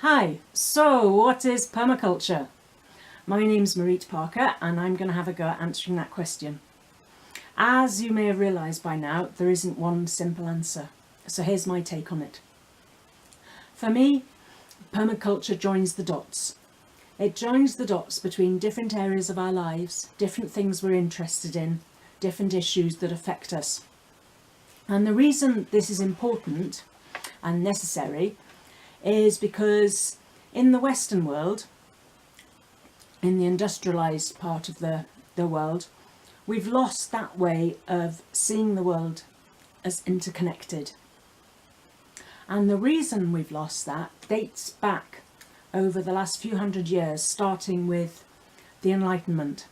Hi, so what is permaculture? My name's Marit Parker and I'm going to have a go at answering that question. As you may have realised by now, there isn't one simple answer. So here's my take on it. For me, permaculture joins the dots. It joins the dots between different areas of our lives, different things we're interested in, different issues that affect us. And the reason this is important and necessary is because in the Western world, in the industrialised part of the world, we've lost that way of seeing the world as interconnected. And the reason we've lost that dates back over the last few hundred years, starting with the Enlightenment.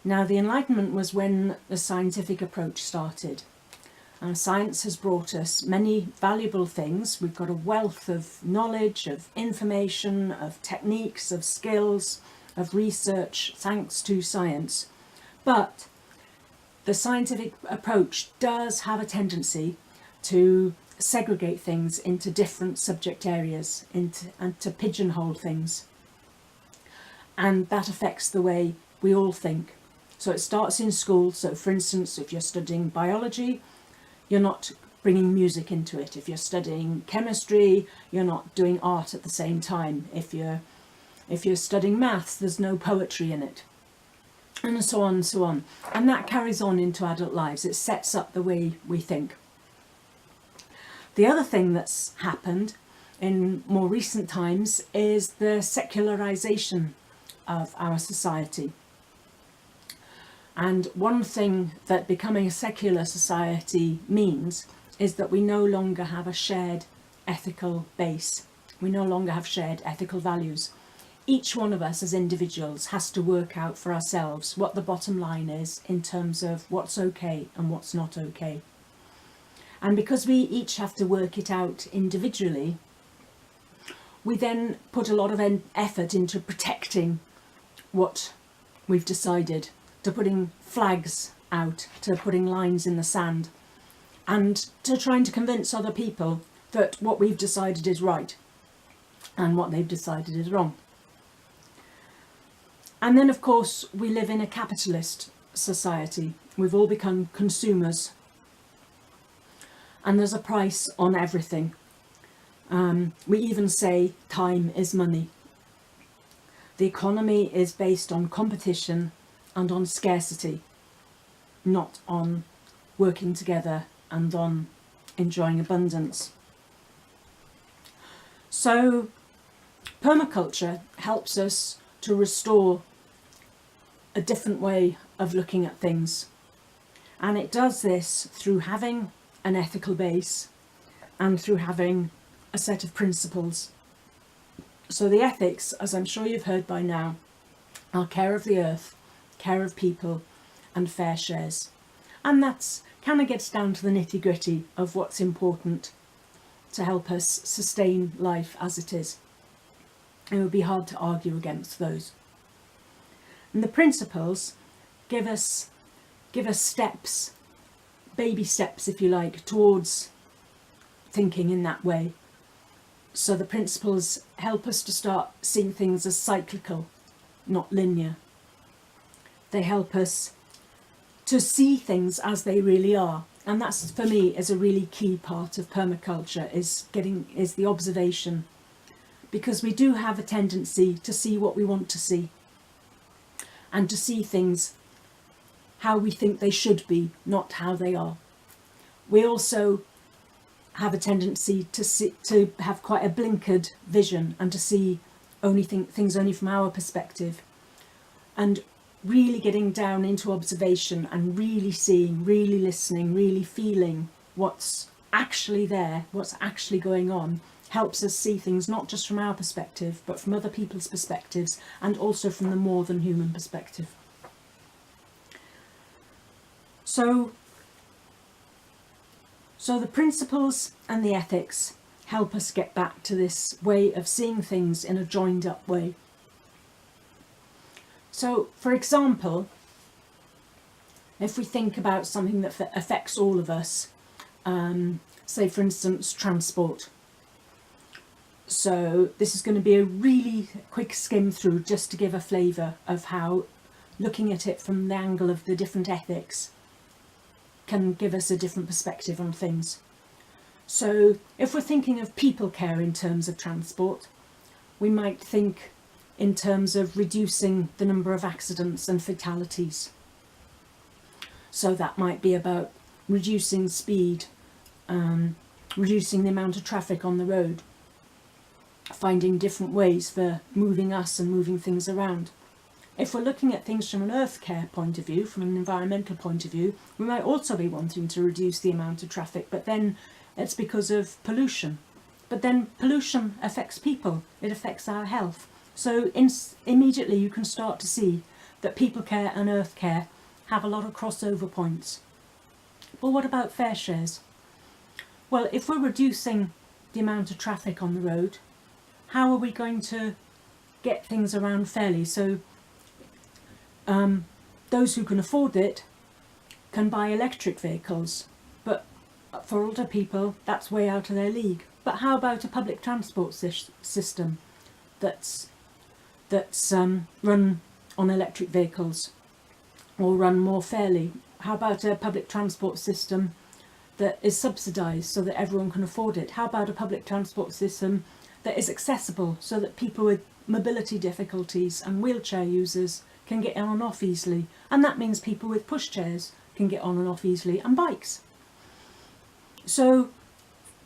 Now, the Enlightenment was when the scientific approach started. Science has brought us many valuable things. We've got a wealth of knowledge, of information, of techniques, of skills, of research, thanks to science. But the scientific approach does have a tendency to segregate things into different subject areas and to pigeonhole things. And that affects the way we all think. So it starts in school. So for instance, if you're studying biology, you're not bringing music into it. If you're studying chemistry, you're not doing art at the same time. If you're studying maths, there's no poetry in it. And so on and so on. And that carries on into adult lives. It sets up the way we think. The other thing that's happened in more recent times is the secularization of our society. And one thing that becoming a secular society means is that we no longer have a shared ethical base. We no longer have shared ethical values. Each one of us as individuals has to work out for ourselves what the bottom line is in terms of what's okay and what's not okay. And because we each have to work it out individually, we then put a lot of effort into protecting what we've decided, to putting flags out, to putting lines in the sand, and to trying to convince other people that what we've decided is right and what they've decided is wrong. And then, of course, we live in a capitalist society. We've all become consumers. And there's a price on everything. We even say time is money. The economy is based on competition and on scarcity, not on working together and on enjoying abundance. So permaculture helps us to restore a different way of looking at things. And it does this through having an ethical base and through having a set of principles. So the ethics, as I'm sure you've heard by now, are care of the earth, care of people, and fair shares. And that's kind of gets down to the nitty-gritty of what's important to help us sustain life as it is. It would be hard to argue against those. And the principles give us steps, baby steps if you like, towards thinking in that way. So the principles help us to start seeing things as cyclical, not linear. They help us to see things as they really are. And that's, for me, is a really key part of permaculture, is the observation. Because we do have a tendency to see what we want to see. And to see things how we think they should be, not how they are. We also have a tendency to have quite a blinkered vision and to see things only from our perspective. And really getting down into observation and really seeing, really listening, really feeling what's actually there, what's actually going on, helps us see things not just from our perspective, but from other people's perspectives, and also from the more than human perspective. So the principles and the ethics help us get back to this way of seeing things in a joined up way. So, for example, if we think about something that affects all of us, say for instance transport, So this is going to be a really quick skim through just to give a flavour of how looking at it from the angle of the different ethics can give us a different perspective on things. So if we're thinking of people care in terms of transport, we might think in terms of reducing the number of accidents and fatalities. So that might be about reducing speed, reducing the amount of traffic on the road, finding different ways for moving us and moving things around. If we're looking at things from an earth care point of view, from an environmental point of view, we might also be wanting to reduce the amount of traffic, but then it's because of pollution. But then pollution affects people, it affects our health. So immediately you can start to see that people care and earth care have a lot of crossover points. Well, what about fare shares? Well, if we're reducing the amount of traffic on the road, how are we going to get things around fairly? So those who can afford it can buy electric vehicles, but for older people that's way out of their league. But how about a public transport system that's run on electric vehicles or run more fairly? How about a public transport system that is subsidised so that everyone can afford it? How about a public transport system that is accessible so that people with mobility difficulties and wheelchair users can get on and off easily? And that means people with pushchairs can get on and off easily, and bikes. So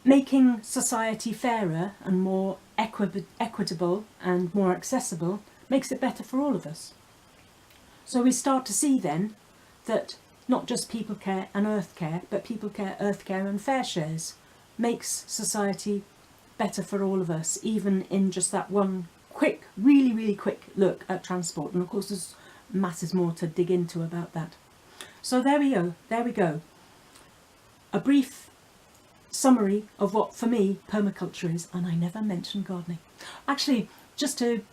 making society fairer and more equitable and more accessible makes it better for all of us. So we start to see then that not just people care and earth care, but people care, earth care and fare shares makes society better for all of us, even in just that one quick, really quick look at transport. And of course there's masses more to dig into about that. So there we go. A brief summary of what for me permaculture is, and I never mentioned gardening. Actually, just to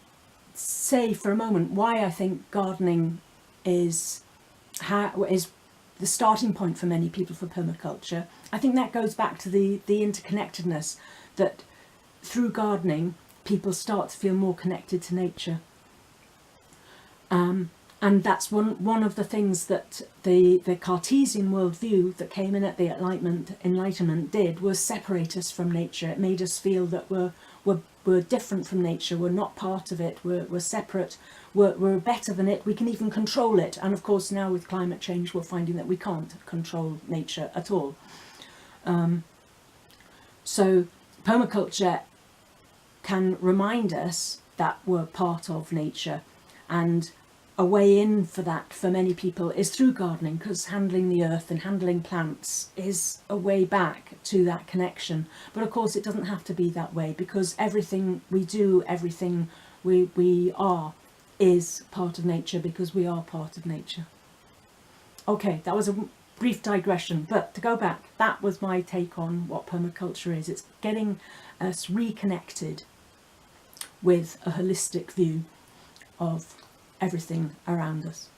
say for a moment why I think gardening is the starting point for many people for permaculture. I think that goes back to the interconnectedness, that through gardening people start to feel more connected to nature. And that's one of the things that the Cartesian worldview that came in at the Enlightenment did, was separate us from nature. It made us feel that we're different from nature, we're not part of it, we're separate, we're better than it, we can even control it. And of course now with climate change we're finding that we can't control nature at all. So permaculture can remind us that we're part of nature, and a way in for that for many people is through gardening, because handling the earth and handling plants is a way back to that connection. But of course it doesn't have to be that way, because everything we do, everything we are, is part of nature, because we are part of nature. Okay, that was a brief digression, but to go back, that was my take on what permaculture is. It's getting us reconnected with a holistic view of everything around us.